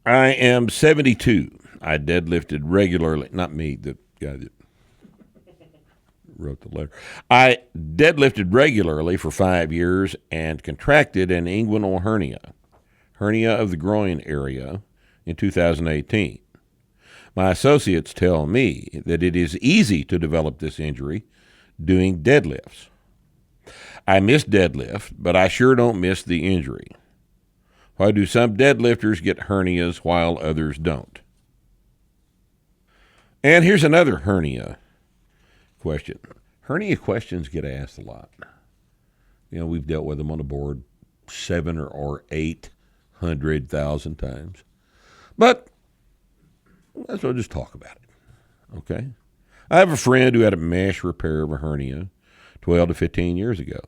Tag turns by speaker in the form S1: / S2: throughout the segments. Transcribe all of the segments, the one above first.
S1: I am 72. I deadlifted regularly. Not me, the guy that wrote the letter. I deadlifted regularly for 5 years and contracted an inguinal hernia of the groin area, in 2018. My associates tell me that it is easy to develop this injury doing deadlifts. I miss deadlift, but I sure don't miss the injury. Why do some deadlifters get hernias while others don't? And here's another hernia question. Hernia questions get asked a lot. We've dealt with them on the board 700,000 or 800,000 times. But let's just talk about it, okay? I have a friend who had a mesh repair of a hernia 12 to 15 years ago.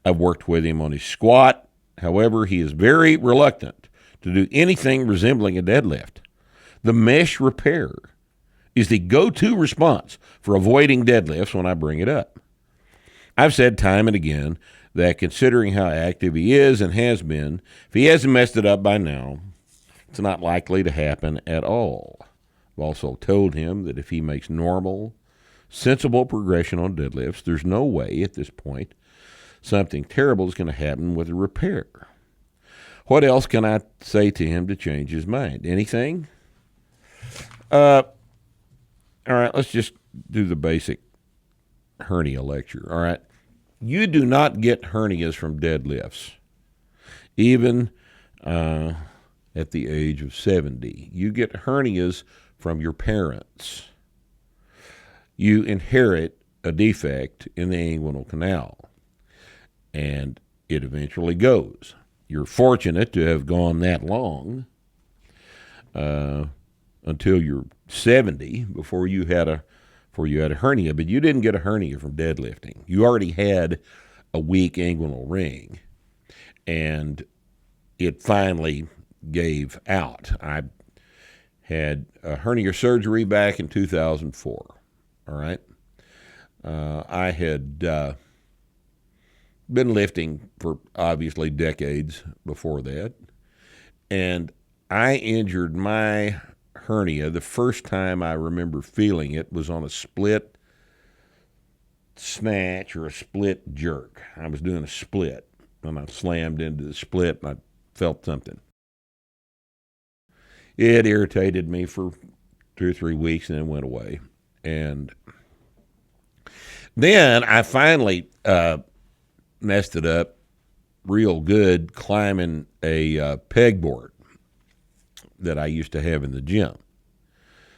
S1: I've worked with him on his squat. However, he is very reluctant to do anything resembling a deadlift. The mesh repair is the go-to response for avoiding deadlifts when I bring it up. I've said time and again that considering how active he is and has been, if he hasn't messed it up by now, it's not likely to happen at all. I've also told him that if he makes normal, sensible progression on deadlifts, there's no way at this point something terrible is going to happen with a repair. What else can I say to him to change his mind? Anything? All right, let's just do the basic hernia lecture. All right. You do not get hernias from deadlifts, even at the age of 70. You get hernias from your parents. You inherit a defect in the inguinal canal, and it eventually goes. You're fortunate to have gone that long until you're 70 before you had a hernia, but you didn't get a hernia from deadlifting. You already had a weak inguinal ring, and it finally gave out. I had a hernia surgery back in 2004. All right. I had been lifting for obviously decades before that, and I injured my hernia. The first time I remember feeling it was on a split snatch or a split jerk. I was doing a split, and I slammed into the split, and I felt something. It irritated me for 2 or 3 weeks, and then went away. And then I finally messed it up real good climbing a pegboard that I used to have in the gym.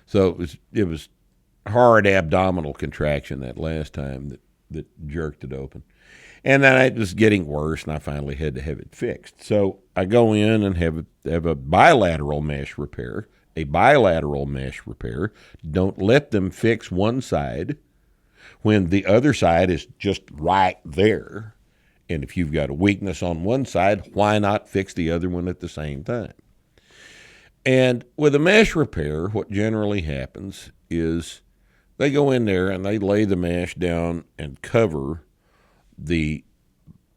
S1: So it was hard abdominal contraction that last time that jerked it open. And then it was getting worse, and I finally had to have it fixed. So I go in and have a bilateral mesh repair. A bilateral mesh repair. Don't let them fix one side when the other side is just right there. And if you've got a weakness on one side, why not fix the other one at the same time? And with a mesh repair, what generally happens is they go in there and they lay the mesh down and cover the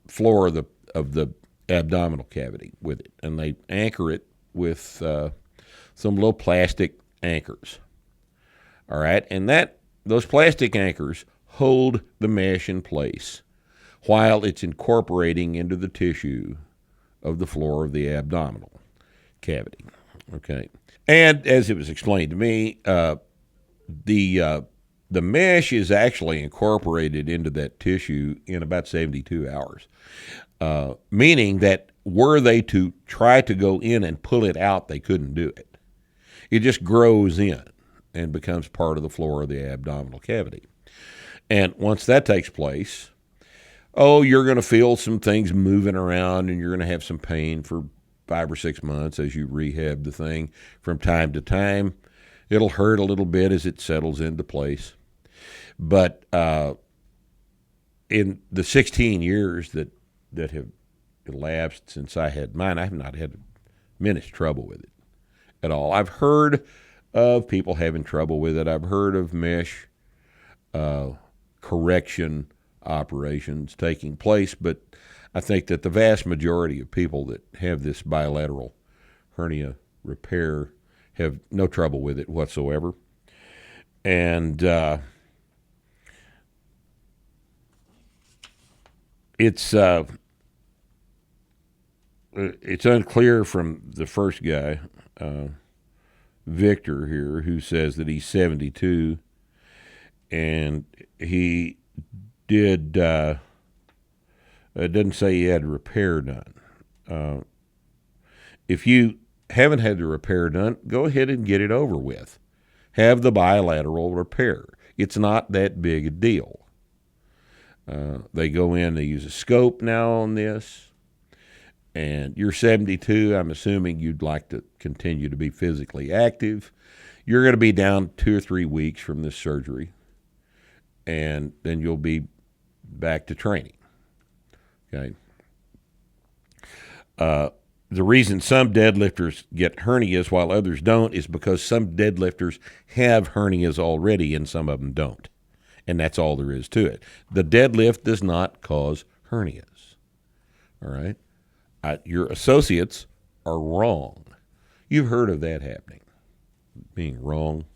S1: floor of the abdominal cavity with it, and they anchor it with some little plastic anchors. All right, and those plastic anchors hold the mesh in place while it's incorporating into the tissue of the floor of the abdominal cavity. Okay, and as it was explained to me, the mesh is actually incorporated into that tissue in about 72 hours, meaning that were they to try to go in and pull it out, they couldn't do it. It just grows in and becomes part of the floor of the abdominal cavity. And once that takes place, you're going to feel some things moving around, and you're going to have some pain for 5 or 6 months as you rehab the thing from time to time. It'll hurt a little bit as it settles into place. But in the 16 years that have elapsed since I had mine, I have not had a minute's trouble with it at all. I've heard of people having trouble with it. I've heard of mesh correction operations taking place, but I think that the vast majority of people that have this bilateral hernia repair have no trouble with it whatsoever. And it's unclear from the first guy, Victor here, who says that he's 72, and he did. It doesn't say he had a repair done. If you haven't had the repair done, go ahead and get it over with. Have the bilateral repair. It's not that big a deal. They go in, they use a scope now on this, and you're 72. I'm assuming you'd like to continue to be physically active. You're going to be down 2 or 3 weeks from this surgery, and then you'll be back to training. Okay. The reason some deadlifters get hernias while others don't is because some deadlifters have hernias already and some of them don't. And that's all there is to it. The deadlift does not cause hernias. All right? Your associates are wrong. You've heard of that happening, being wrong.